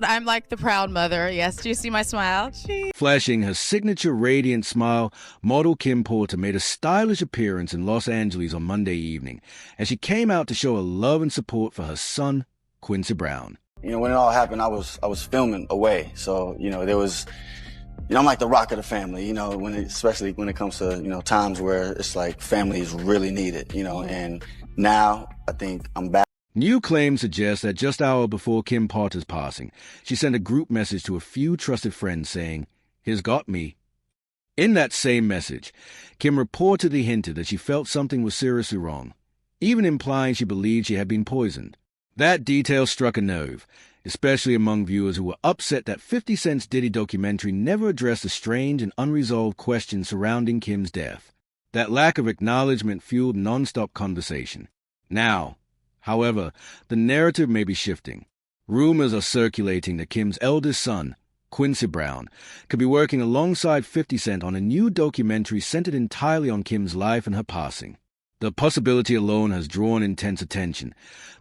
I'm like the proud mother. Yes, do you see my smile? Flashing her signature radiant smile, model Kim Porter made a stylish appearance in Los Angeles on Monday evening as she came out to show her love and support for her son, Quincy Brown. You know, when it all happened, I was filming away. So, there was, I'm like the rock of the family, especially when it comes to, times where it's like family is really needed, and now I think I'm back. New claims suggest that just hours before Kim Porter's passing, she sent a group message to a few trusted friends saying, "He's got me." In that same message, Kim reportedly hinted that she felt something was seriously wrong, even implying she believed she had been poisoned. That detail struck a nerve, especially among viewers who were upset that 50 Cent's Diddy documentary never addressed the strange and unresolved questions surrounding Kim's death. That lack of acknowledgement fueled non-stop conversation. Now, however, the narrative may be shifting. Rumors are circulating that Kim's eldest son, Quincy Brown, could be working alongside 50 Cent on a new documentary centered entirely on Kim's life and her passing. The possibility alone has drawn intense attention,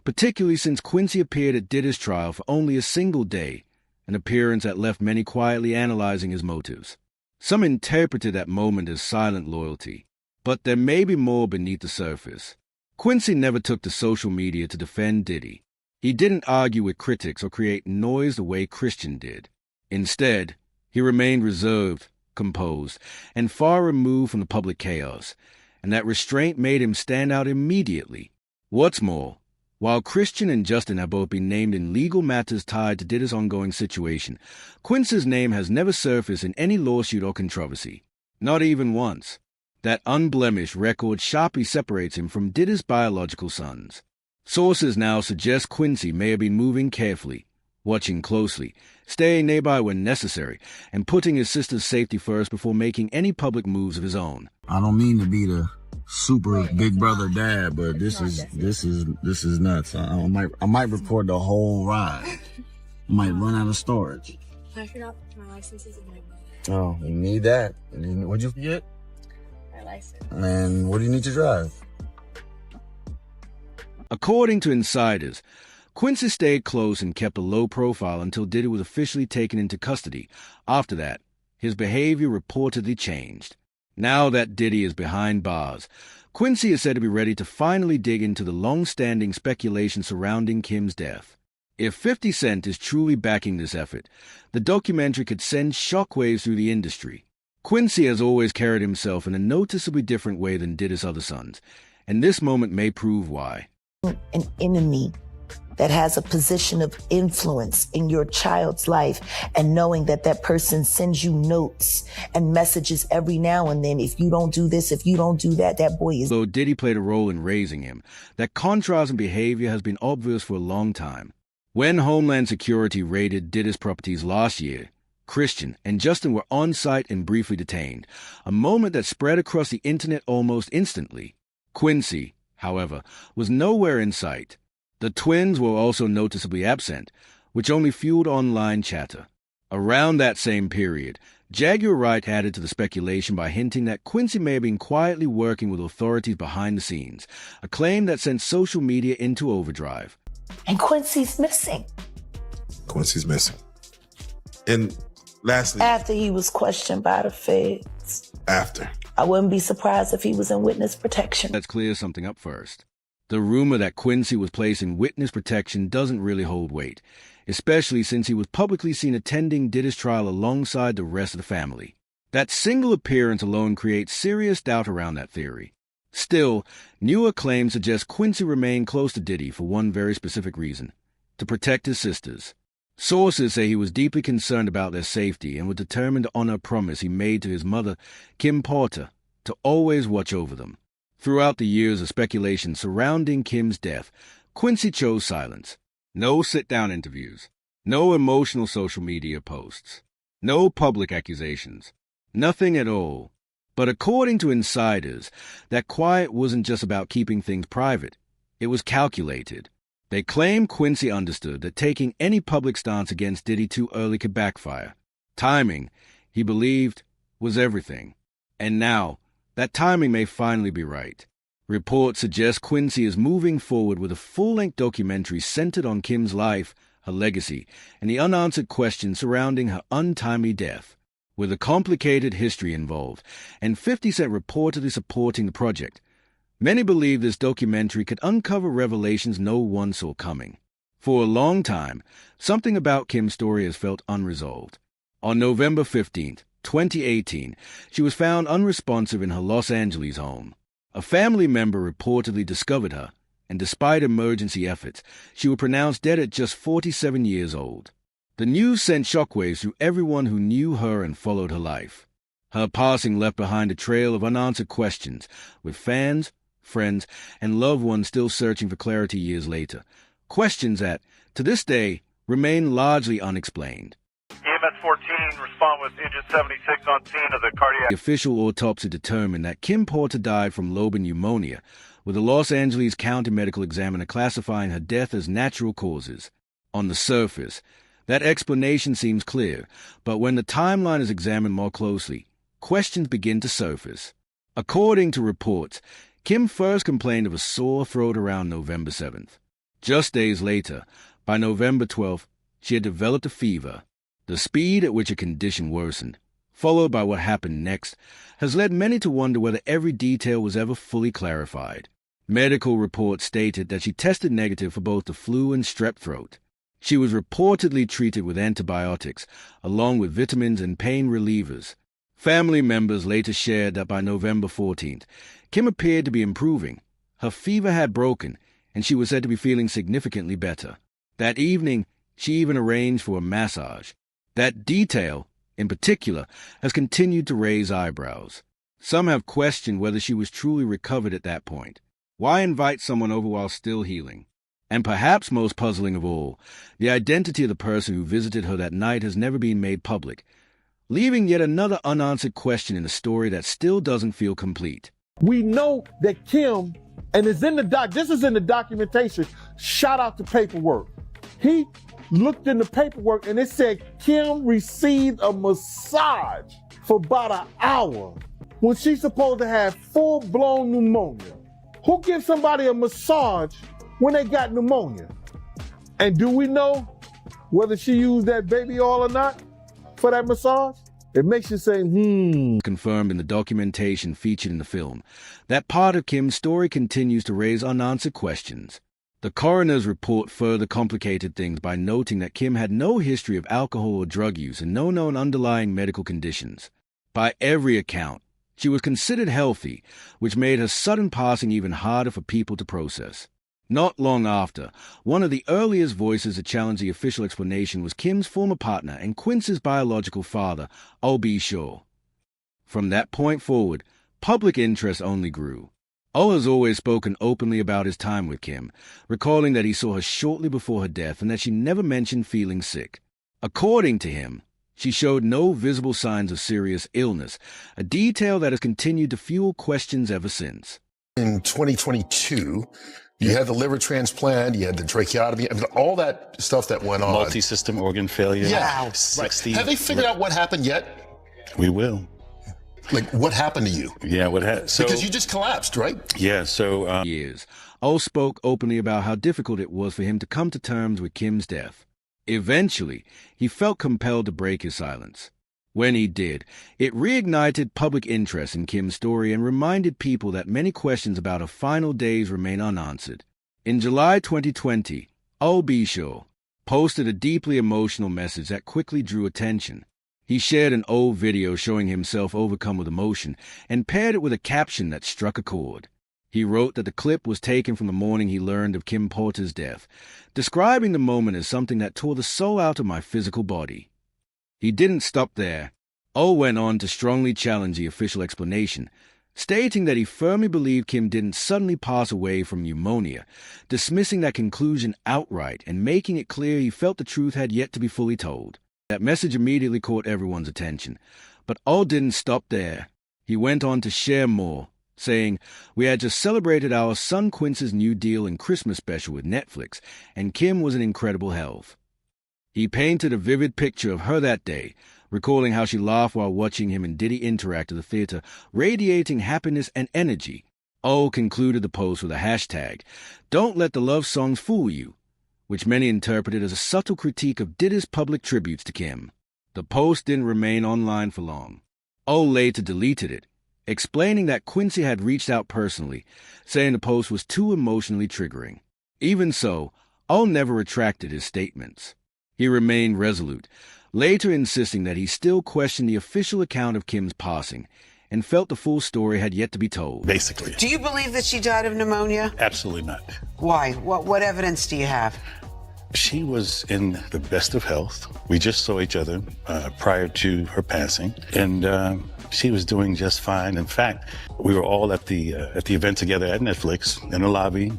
particularly since Quincy appeared at Diddy's trial for only a single day, an appearance that left many quietly analyzing his motives. Some interpreted that moment as silent loyalty, but there may be more beneath the surface. Quincy never took to social media to defend Diddy. He didn't argue with critics or create noise the way Christian did. Instead, he remained reserved, composed, and far removed from the public chaos, and that restraint made him stand out immediately. What's more, while Christian and Justin have both been named in legal matters tied to Diddy's ongoing situation, Quincy's name has never surfaced in any lawsuit or controversy. Not even once. That unblemished record sharply separates him from Diddy's biological sons. Sources now suggest Quincy may have been moving carefully, watching closely, staying nearby when necessary, and putting his sister's safety first before making any public moves of his own. I don't mean to be the super big brother dad, but this is nuts. I might record the whole ride. I might run out of storage. I forgot my license is in my bag. Oh, you need that. What'd you forget? My license. And what do you need to drive? According to insiders, Quincy stayed close and kept a low profile until Diddy was officially taken into custody. After that, his behavior reportedly changed. Now that Diddy is behind bars, Quincy is said to be ready to finally dig into the long-standing speculation surrounding Kim's death. If 50 Cent is truly backing this effort, the documentary could send shockwaves through the industry. Quincy has always carried himself in a noticeably different way than Diddy's other sons, and this moment may prove why. An enemy that has a position of influence in your child's life, and knowing that that person sends you notes and messages every now and then, if you don't do this, if you don't do that, that boy is... Though Diddy played a role in raising him, that contrast in behavior has been obvious for a long time. When Homeland Security raided Diddy's properties last year, Christian and Justin were on site and briefly detained, a moment that spread across the internet almost instantly. Quincy, however, was nowhere in sight. The twins were also noticeably absent, which only fueled online chatter. Around that same period, Jaguar Wright added to the speculation by hinting that Quincy may have been quietly working with authorities behind the scenes, a claim that sent social media into overdrive. And Quincy's missing. Quincy's missing. And lastly... After he was questioned by the feds. After. I wouldn't be surprised if he was in witness protection. Let's clear something up first. The rumor that Quincy was placed in witness protection doesn't really hold weight, especially since he was publicly seen attending Diddy's trial alongside the rest of the family. That single appearance alone creates serious doubt around that theory. Still, newer claims suggest Quincy remained close to Diddy for one very specific reason: to protect his sisters. Sources say he was deeply concerned about their safety and was determined to honor a promise he made to his mother, Kim Porter, to always watch over them. Throughout the years of speculation surrounding Kim's death, Quincy chose silence. No sit-down interviews. No emotional social media posts. No public accusations. Nothing at all. But according to insiders, that quiet wasn't just about keeping things private. It was calculated. They claim Quincy understood that taking any public stance against Diddy too early could backfire. Timing, he believed, was everything. And now, that timing may finally be right. Reports suggest Quincy is moving forward with a full-length documentary centered on Kim's life, her legacy, and the unanswered questions surrounding her untimely death. With a complicated history involved, and 50 Cent reportedly supporting the project, many believe this documentary could uncover revelations no one saw coming. For a long time, something about Kim's story has felt unresolved. On November 15, 2018, she was found unresponsive in her Los Angeles home. A family member reportedly discovered her, and despite emergency efforts, she was pronounced dead at just 47 years old. The news sent shockwaves through everyone who knew her and followed her life. Her passing left behind a trail of unanswered questions, with fans, friends, and loved ones still searching for clarity years later. Questions that, to this day, remain largely unexplained. EMS 14, respond with engine 76 on scene of the cardiac. The official autopsy determined that Kim Porter died from lobar pneumonia, with the Los Angeles County Medical Examiner classifying her death as natural causes. On the surface, that explanation seems clear, but when the timeline is examined more closely, questions begin to surface. According to reports, Kim first complained of a sore throat around November 7th. Just days later, by November 12th, she had developed a fever. The speed at which a condition worsened, followed by what happened next, has led many to wonder whether every detail was ever fully clarified. Medical reports stated that she tested negative for both the flu and strep throat. She was reportedly treated with antibiotics, along with vitamins and pain relievers. Family members later shared that by November 14th, Kim appeared to be improving. Her fever had broken, and she was said to be feeling significantly better. That evening, she even arranged for a massage. That detail, in particular, has continued to raise eyebrows. Some have questioned whether she was truly recovered at that point. Why invite someone over while still healing? And perhaps most puzzling of all, the identity of the person who visited her that night has never been made public, leaving yet another unanswered question in a story that still doesn't feel complete. We know that Kim, and it's in the this is in the documentation, shout out the paperwork. He looked in the paperwork and it said Kim received a massage for about an hour when she's supposed to have full-blown pneumonia. Who gives somebody a massage when they got pneumonia? And do we know whether she used that baby oil or not for that massage? It makes you say, Confirmed in the documentation featured in the film, that part of Kim's story continues to raise unanswered questions. The coroner's report further complicated things by noting that Kim had no history of alcohol or drug use and no known underlying medical conditions. By every account, she was considered healthy, which made her sudden passing even harder for people to process. Not long after, one of the earliest voices to challenge the official explanation was Kim's former partner and Quincy's biological father, O.B. Shaw. From that point forward, public interest only grew. O has always spoken openly about his time with Kim, recalling that he saw her shortly before her death and that she never mentioned feeling sick. According to him, she showed no visible signs of serious illness, a detail that has continued to fuel questions ever since. In 2022, you had the liver transplant, you had the tracheotomy, I mean, all that stuff that went on. Multi-system organ failure. Yeah, 60. Right. Have they figured out what happened yet? We will. Like, what happened to you? Yeah, because you just collapsed, right? Yeah, so... Years, O spoke openly about how difficult it was for him to come to terms with Kim's death. Eventually, he felt compelled to break his silence. When he did, it reignited public interest in Kim's story and reminded people that many questions about her final days remain unanswered. In July 2020, O.B. Shaw posted a deeply emotional message that quickly drew attention. He shared an old video showing himself overcome with emotion and paired it with a caption that struck a chord. He wrote that the clip was taken from the morning he learned of Kim Porter's death, describing the moment as something that tore the soul out of my physical body. He didn't stop there. O went on to strongly challenge the official explanation, stating that he firmly believed Kim didn't suddenly pass away from pneumonia, dismissing that conclusion outright and making it clear he felt the truth had yet to be fully told. That message immediately caught everyone's attention, but O didn't stop there. He went on to share more, saying, "We had just celebrated our son Quincy's new deal and Christmas special with Netflix, and Kim was in incredible health." He painted a vivid picture of her that day, recalling how she laughed while watching him and Diddy interact at the theater, radiating happiness and energy. O concluded the post with a hashtag, "Don't let the love songs fool you," which many interpreted as a subtle critique of Diddy's public tributes to Kim. The post didn't remain online for long. O later deleted it, explaining that Quincy had reached out personally, saying the post was too emotionally triggering. Even so, O never retracted his statements. He remained resolute, later insisting that he still questioned the official account of Kim's passing and felt the full story had yet to be told. Basically. Do you believe that she died of pneumonia? Absolutely not. Why? What evidence do you have? She was in the best of health. We just saw each other prior to her passing, and she was doing just fine. In fact, we were all at the event together at Netflix in the lobby.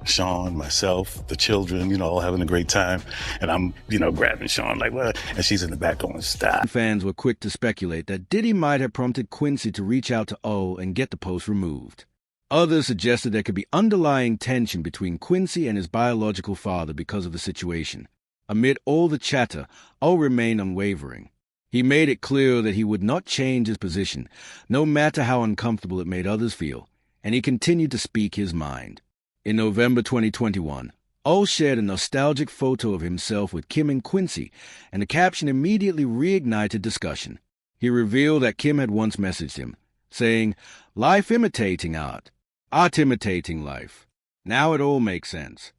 Sean, myself, the children, all having a great time. And I'm, grabbing Sean like, what? And she's in the back going, stop. Fans were quick to speculate that Diddy might have prompted Quincy to reach out to O and get the post removed. Others suggested there could be underlying tension between Quincy and his biological father because of the situation. Amid all the chatter, O remained unwavering. He made it clear that he would not change his position, no matter how uncomfortable it made others feel, and he continued to speak his mind. In November 2021, O shared a nostalgic photo of himself with Kim and Quincy, and the caption immediately reignited discussion. He revealed that Kim had once messaged him, saying, "Life imitating art, art imitating life. Now it all makes sense."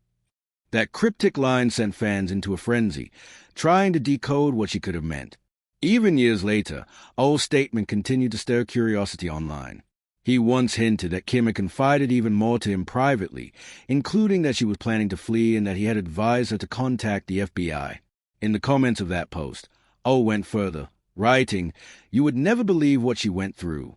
That cryptic line sent fans into a frenzy, trying to decode what she could have meant. Even years later, O's statement continued to stir curiosity online. He once hinted that Kim had confided even more to him privately, including that she was planning to flee and that he had advised her to contact the FBI. In the comments of that post, O went further, writing, "You would never believe what she went through."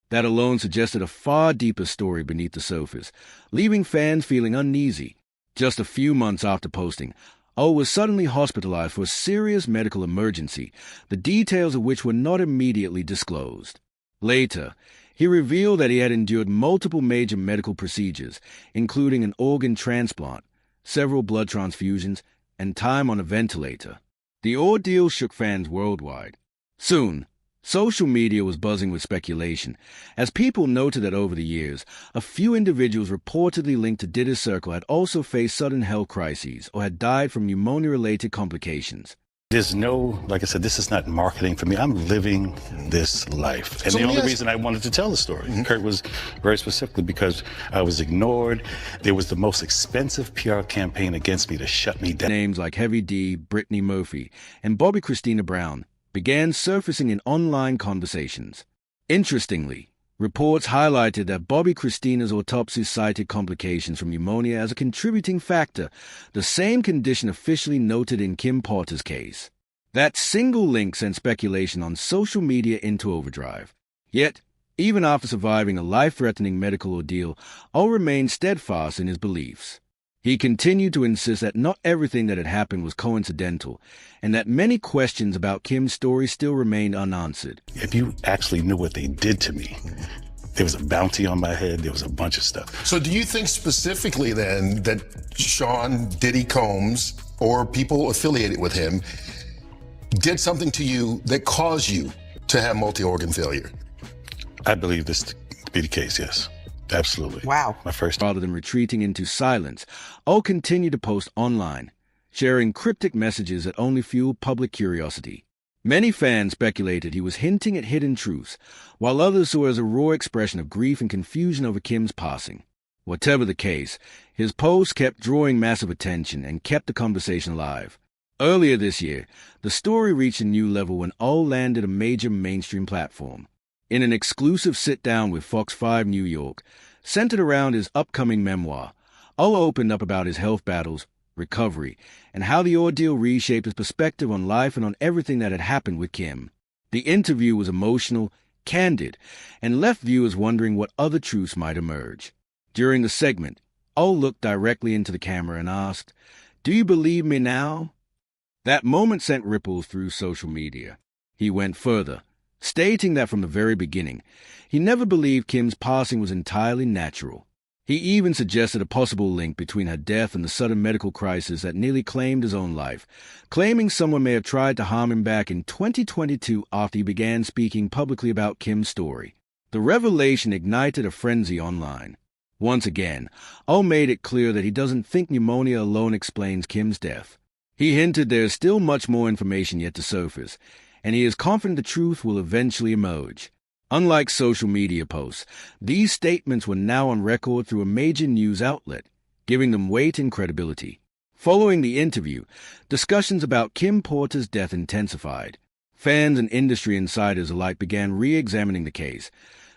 That alone suggested a far deeper story beneath the surface, leaving fans feeling uneasy. Just a few months after posting, O was suddenly hospitalized for a serious medical emergency, the details of which were not immediately disclosed. Later, he revealed that he had endured multiple major medical procedures, including an organ transplant, several blood transfusions, and time on a ventilator. The ordeal shook fans worldwide. Soon, social media was buzzing with speculation, as people noted that over the years, a few individuals reportedly linked to Diddy's circle had also faced sudden health crises or had died from pneumonia-related complications. There's no, like I said, this is not marketing for me. I'm living this life. And the only reason I wanted to tell the story, Kurt, was very specifically because I was ignored. There was the most expensive PR campaign against me to shut me down. Names like Heavy D, Brittany Murphy, and Bobby Christina Brown began surfacing in online conversations. Interestingly, reports highlighted that Bobby Christina's autopsy cited complications from pneumonia as a contributing factor, the same condition officially noted in Kim Porter's case. That single link sent speculation on social media into overdrive. Yet, even after surviving a life-threatening medical ordeal, O remained steadfast in his beliefs. He continued to insist that not everything that had happened was coincidental, and that many questions about Kim's story still remained unanswered. If you actually knew what they did to me, there was a bounty on my head, there was a bunch of stuff. So do you think specifically then that Sean Diddy Combs or people affiliated with him did something to you that caused you to have multi-organ failure? I believe this to be the case, yes. Absolutely. Wow. My first. Rather than retreating into silence, O continued to post online, sharing cryptic messages that only fueled public curiosity. Many fans speculated he was hinting at hidden truths, while others saw it as a raw expression of grief and confusion over Kim's passing. Whatever the case, his posts kept drawing massive attention and kept the conversation alive. Earlier this year, the story reached a new level when O landed a major mainstream platform. In an exclusive sit-down with Fox 5 New York, centered around his upcoming memoir, O opened up about his health battles, recovery, and how the ordeal reshaped his perspective on life and on everything that had happened with Kim. The interview was emotional, candid, and left viewers wondering what other truths might emerge. During the segment, O looked directly into the camera and asked, "Do you believe me now?" That moment sent ripples through social media. He went further, stating that from the very beginning, he never believed Kim's passing was entirely natural. He even suggested a possible link between her death and the sudden medical crisis that nearly claimed his own life, claiming someone may have tried to harm him back in 2022 after he began speaking publicly about Kim's story. The revelation ignited a frenzy online. Once again, O made it clear that he doesn't think pneumonia alone explains Kim's death. He hinted there is still much more information yet to surface, and he is confident the truth will eventually emerge. Unlike social media posts, these statements were now on record through a major news outlet, giving them weight and credibility. Following the interview, discussions about Kim Porter's death intensified. Fans and industry insiders alike began re-examining the case,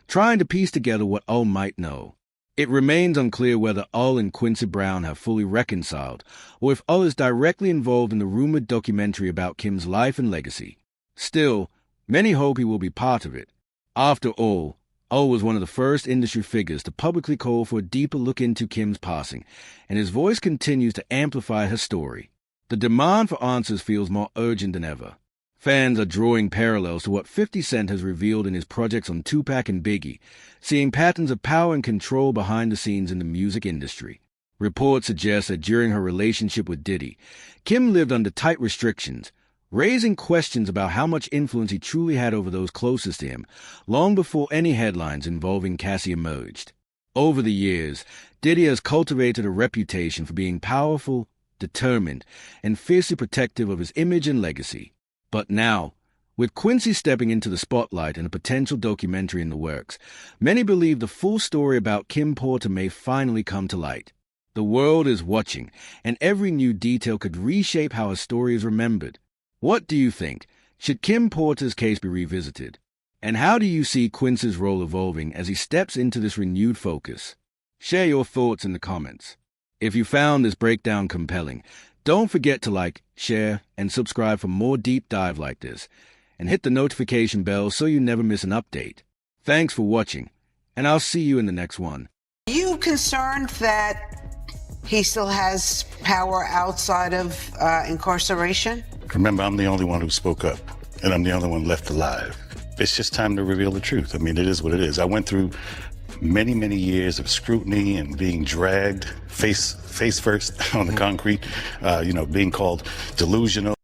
trying to piece together what O might know. It remains unclear whether O and Quincy Brown have fully reconciled, or if O is directly involved in the rumored documentary about Kim's life and legacy. Still, many hope he will be part of it. After all, O was one of the first industry figures to publicly call for a deeper look into Kim's passing, and his voice continues to amplify her story. The demand for answers feels more urgent than ever. Fans are drawing parallels to what 50 Cent has revealed in his projects on Tupac and Biggie, seeing patterns of power and control behind the scenes in the music industry. Reports suggest that during her relationship with Diddy, Kim lived under tight restrictions, raising questions about how much influence he truly had over those closest to him, long before any headlines involving Cassie emerged. Over the years, Diddy has cultivated a reputation for being powerful, determined, and fiercely protective of his image and legacy. But now, with Quincy stepping into the spotlight and a potential documentary in the works, many believe the full story about Kim Porter may finally come to light. The world is watching, and every new detail could reshape how her story is remembered. What do you think? Should Kim Porter's case be revisited? And how do you see Quincy's role evolving as he steps into this renewed focus? Share your thoughts in the comments. If you found this breakdown compelling, don't forget to like, share, and subscribe for more deep dive like this, and hit the notification bell so you never miss an update. Thanks for watching, and I'll see you in the next one. Are you concerned that he still has power outside of incarceration? Remember, I'm the only one who spoke up, and I'm the only one left alive. It's just time to reveal the truth. I mean, it is what it is. I went through many, many years of scrutiny and being dragged face first on the concrete, being called delusional.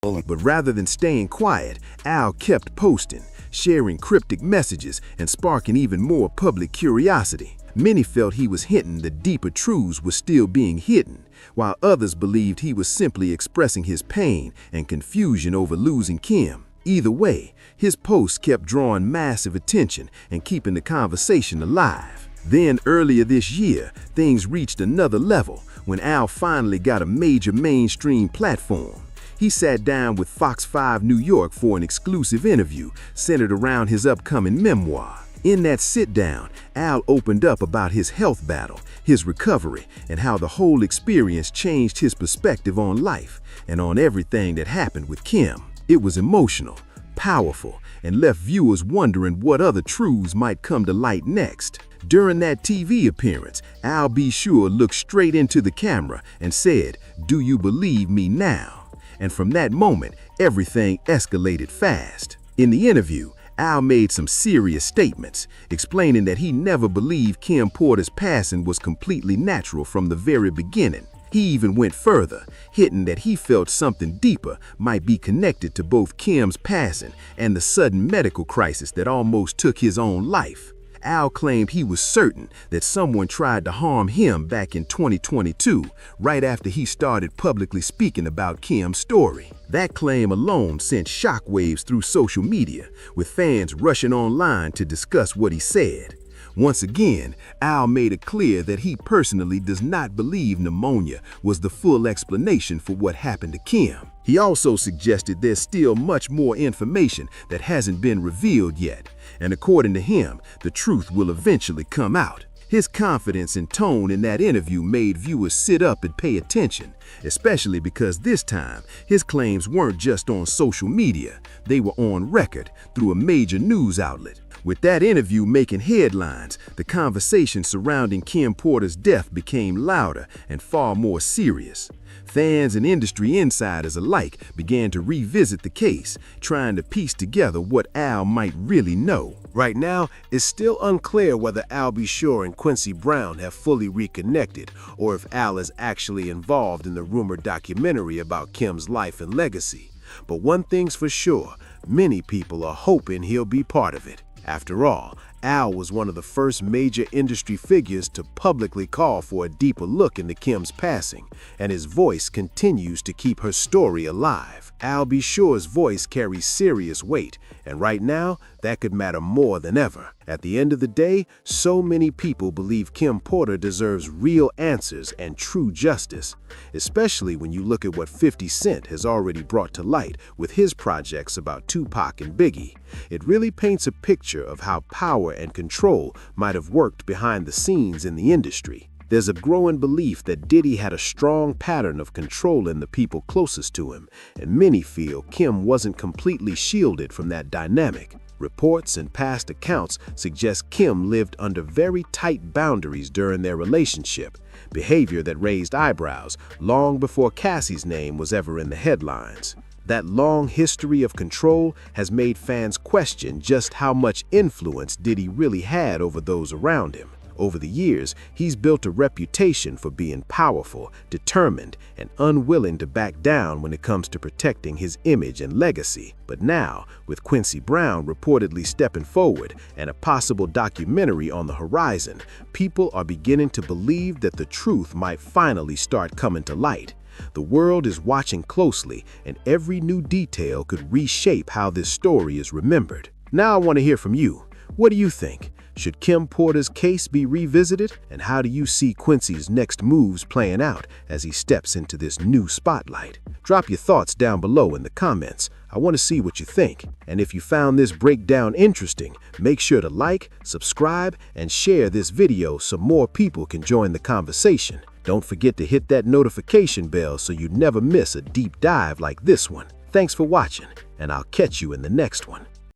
But rather than staying quiet, Al kept posting, sharing cryptic messages and sparking even more public curiosity. Many felt he was hinting that deeper truths were still being hidden, while others believed he was simply expressing his pain and confusion over losing Kim. Either way, his posts kept drawing massive attention and keeping the conversation alive. Then, earlier this year, things reached another level when Al finally got a major mainstream platform. He sat down with Fox 5 New York for an exclusive interview centered around his upcoming memoir. In that sit-down, Al opened up about his health battle, his recovery, and how the whole experience changed his perspective on life and on everything that happened with Kim. It was emotional, powerful, and left viewers wondering what other truths might come to light next. During that TV appearance, Al B. Sure looked straight into the camera and said, "Do you believe me now?" And from that moment, everything escalated fast. In the interview, Al made some serious statements, explaining that he never believed Kim Porter's passing was completely natural from the very beginning. He even went further, hinting that he felt something deeper might be connected to both Kim's passing and the sudden medical crisis that almost took his own life. Al claimed he was certain that someone tried to harm him back in 2022, right after he started publicly speaking about Kim's story. That claim alone sent shockwaves through social media, with fans rushing online to discuss what he said. Once again, Al made it clear that he personally does not believe pneumonia was the full explanation for what happened to Kim. He also suggested there's still much more information that hasn't been revealed yet, and according to him, the truth will eventually come out. His confidence and tone in that interview made viewers sit up and pay attention, especially because this time, his claims weren't just on social media, they were on record through a major news outlet. With that interview making headlines, the conversation surrounding Kim Porter's death became louder and far more serious. Fans and industry insiders alike began to revisit the case, trying to piece together what Al might really know. Right now, it's still unclear whether Al B. Sure and Quincy Brown have fully reconnected, or if Al is actually involved in the rumored documentary about Kim's life and legacy. But one thing's for sure, many people are hoping he'll be part of it. After all, Al was one of the first major industry figures to publicly call for a deeper look into Kim's passing, and his voice continues to keep her story alive. Al B. Sure's voice carries serious weight, and right now, that could matter more than ever. At the end of the day, so many people believe Kim Porter deserves real answers and true justice, especially when you look at what 50 Cent has already brought to light with his projects about Tupac and Biggie. It really paints a picture of how power and control might have worked behind the scenes in the industry. There's a growing belief that Diddy had a strong pattern of controlling the people closest to him, and many feel Kim wasn't completely shielded from that dynamic. Reports and past accounts suggest Kim lived under very tight boundaries during their relationship, behavior that raised eyebrows long before Cassie's name was ever in the headlines. That long history of control has made fans question just how much influence Diddy really had over those around him. Over the years, he's built a reputation for being powerful, determined, and unwilling to back down when it comes to protecting his image and legacy. But now, with Quincy Brown reportedly stepping forward and a possible documentary on the horizon, people are beginning to believe that the truth might finally start coming to light. The world is watching closely, and every new detail could reshape how this story is remembered. Now I want to hear from you. What do you think? Should Kim Porter's case be revisited? And how do you see Quincy's next moves playing out as he steps into this new spotlight? Drop your thoughts down below in the comments. I want to see what you think. And if you found this breakdown interesting, make sure to like, subscribe, and share this video so more people can join the conversation. Don't forget to hit that notification bell so you never miss a deep dive like this one. Thanks for watching, and I'll catch you in the next one.